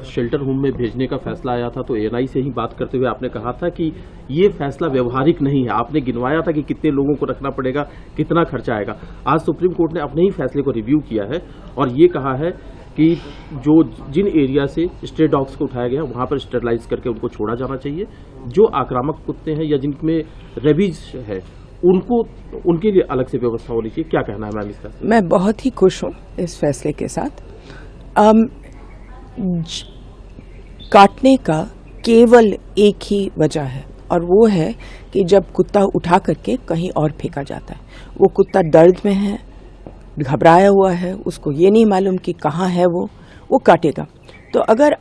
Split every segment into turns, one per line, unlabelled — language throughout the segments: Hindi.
शेल्टर होम में भेजने का फैसला आया था तो एएनआई से ही बात करते हुए आपने कहा था कि ये फैसला व्यवहारिक नहीं है। आपने गिनवाया था कि कितने लोगों को रखना पड़ेगा, कितना खर्चा आएगा। आज सुप्रीम कोर्ट ने अपने ही फैसले को रिव्यू किया है और ये कहा है कि जिन एरिया से स्ट्रे डॉग्स को उठाया गया वहां पर स्टेरलाइज करके उनको छोड़ा जाना चाहिए। जो आक्रामक कुत्ते हैं या जिनमें रेबीज है उनके लिए अलग से व्यवस्था होनी चाहिए। क्या कहना है मैम इसका?
मैं बहुत ही खुश हूँ इस फैसले के साथ। काटने का केवल एक ही वजह है और वो है कि जब कुत्ता उठा करके कहीं और फेंका जाता है, वो कुत्ता दर्द में है, घबराया हुआ है, उसको ये नहीं मालूम कि कहाँ है वो काटेगा। तो अगर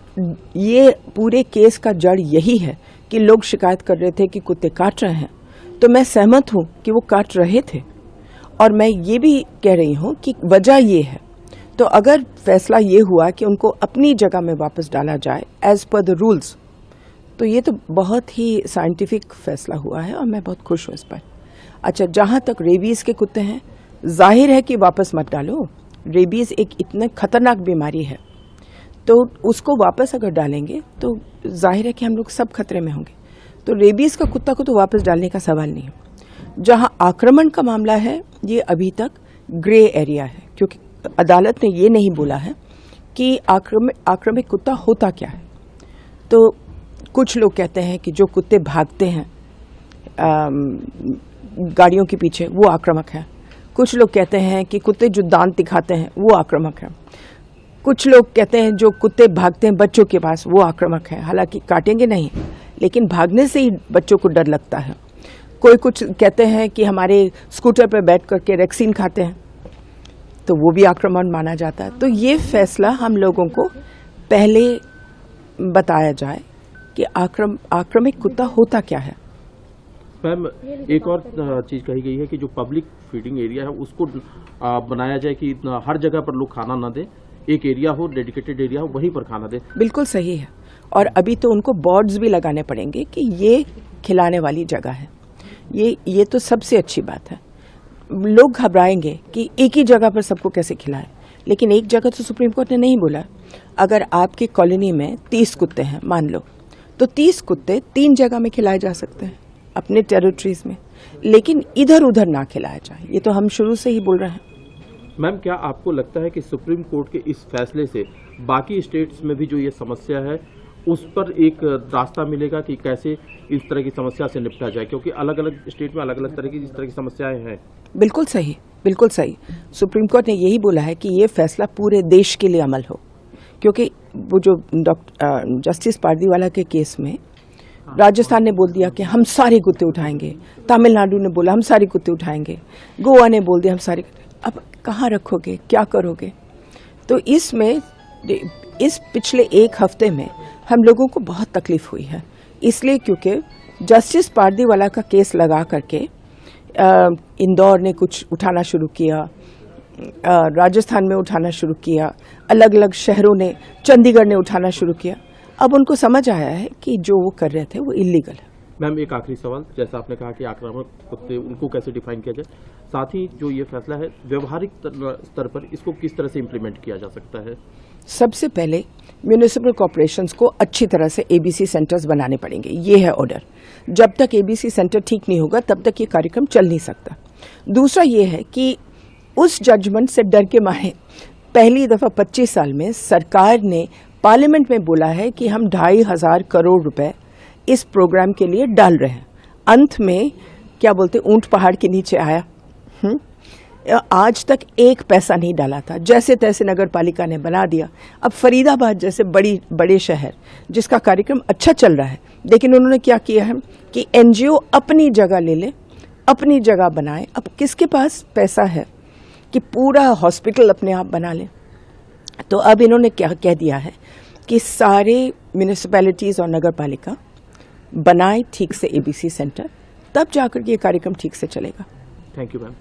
ये पूरे केस का जड़ यही है कि लोग शिकायत कर रहे थे कि कुत्ते काट रहे हैं, तो मैं सहमत हूँ कि वो काट रहे थे और मैं ये भी कह रही हूँ कि वजह ये है। तो अगर फैसला ये हुआ कि उनको अपनी जगह में वापस डाला जाए एज पर द रूल्स, तो ये तो बहुत ही साइंटिफिक फैसला हुआ है और मैं बहुत खुश हूँ इस पर। अच्छा, जहाँ तक रेबीज के कुत्ते हैं, जाहिर है कि वापस मत डालो। रेबीज एक इतनी खतरनाक बीमारी है, तो उसको वापस अगर डालेंगे तो जाहिर है कि हम लोग सब खतरे में होंगे। तो रेबीज का कुत्ता को तो वापस डालने का सवाल नहीं है। जहाँ आक्रमण का मामला है, ये अभी तक ग्रे एरिया है, क्योंकि अदालत ने ये नहीं बोला है कि आक्रामक कुत्ता होता क्या है। तो कुछ लोग कहते हैं कि जो कुत्ते भागते हैं गाड़ियों के पीछे वो आक्रामक है। कुछ लोग कहते हैं कि कुत्ते जो दांत दिखाते हैं वो आक्रामक है। कुछ लोग कहते हैं जो कुत्ते भागते हैं बच्चों के पास वो आक्रामक है, हालांकि काटेंगे नहीं, लेकिन भागने से ही बच्चों को डर लगता है। कोई कुछ कहते हैं कि हमारे स्कूटर पर बैठ करके वैक्सीन खाते हैं, तो वो भी आक्रमण माना जाता है। तो ये फैसला हम लोगों को पहले बताया जाए कि आक्रामक कुत्ता होता क्या है।
मैम, एक और चीज कही गई है कि जो पब्लिक फीडिंग एरिया है उसको बनाया जाए कि हर जगह पर लोग खाना ना दें, एक एरिया हो, डेडिकेटेड एरिया हो, वहीं पर खाना दें।
बिल्कुल सही है। और अभी तो उनको बोर्ड्स भी लगाने पड़ेंगे कि ये खिलाने वाली जगह है। ये तो सबसे अच्छी बात है। लोग घबराएंगे कि एक ही जगह पर सबको कैसे खिलाएं, लेकिन एक जगह तो सुप्रीम कोर्ट ने नहीं बोला। अगर आपकी कॉलोनी में 30 कुत्ते हैं मान लो, तो 30 कुत्ते 3 जगह में खिलाए जा सकते हैं अपने टेरिटरीज में, लेकिन इधर उधर ना खिलाया जाए। ये तो हम शुरू से ही बोल रहे हैं।
मैम, क्या आपको लगता है कि सुप्रीम कोर्ट के इस फैसले से बाकी स्टेट्स में भी जो ये समस्या है उस पर एक रास्ता मिलेगा कि कैसे इस तरह की समस्या से निपटा जाए? क्योंकि अलग अलग स्टेट में अलग अलग तरह की इस तरह की समस्याएं हैं।
बिल्कुल सही, बिल्कुल सही। सुप्रीम कोर्ट ने यही बोला है कि ये फैसला पूरे देश के लिए अमल हो, क्योंकि वो जो जस्टिस पारदीवाला के केस में राजस्थान ने बोल दिया कि हम सारे कुत्ते उठाएंगे, तमिलनाडु ने बोला हम सारे कुत्ते उठाएंगे, गोवा ने बोल दिया हम सारे। अब कहाँ रखोगे, क्या करोगे? तो इसमें इस पिछले एक हफ्ते में हम लोगों को बहुत तकलीफ हुई है, इसलिए क्योंकि जस्टिस पारदीवाला का केस लगा करके इंदौर ने कुछ उठाना शुरू किया, राजस्थान में उठाना शुरू किया, अलग अलग शहरों ने, चंडीगढ़ ने उठाना शुरू किया। अब उनको समझ आया है कि जो वो कर रहे थे वो इलीगल है।
मैम, एक आखिरी सवाल, जैसा आपने कहा कि आक्रामक कुत्ते उनको कैसे डिफाइन किया जाए, साथ ही जो ये फैसला है व्यवहारिक स्तर पर इसको किस तरह से इम्प्लीमेंट किया जा सकता है?
सबसे पहले म्यूनिसिपल कॉर्पोरेशंस को अच्छी तरह से एबीसी सेंटर्स बनाने पड़ेंगे, ये है ऑर्डर। जब तक एबीसी सेंटर ठीक नहीं होगा तब तक ये कार्यक्रम चल नहीं सकता। दूसरा ये है कि उस जजमेंट से डर के मारे पहली दफा 25 साल में सरकार ने पार्लियामेंट में बोला है कि हम 2,500 करोड़ रुपए इस प्रोग्राम के लिए डाल रहे हैं। अंत में क्या बोलते, ऊंट पहाड़ के नीचे आया। आज तक एक पैसा नहीं डाला था, जैसे तैसे नगर पालिका ने बना दिया। अब फरीदाबाद जैसे बड़े शहर जिसका कार्यक्रम अच्छा चल रहा है, लेकिन उन्होंने क्या किया है कि एनजीओ अपनी जगह ले ले, अपनी जगह बनाए। अब किसके पास पैसा है कि पूरा हॉस्पिटल अपने आप बना ले? तो अब इन्होंने क्या कह दिया है कि सारे म्यूनिसिपैलिटीज और नगर पालिका बनाए ठीक से एबीसी सेंटर, तब जाकर ये कार्यक्रम ठीक से चलेगा।
Thank you ma'am.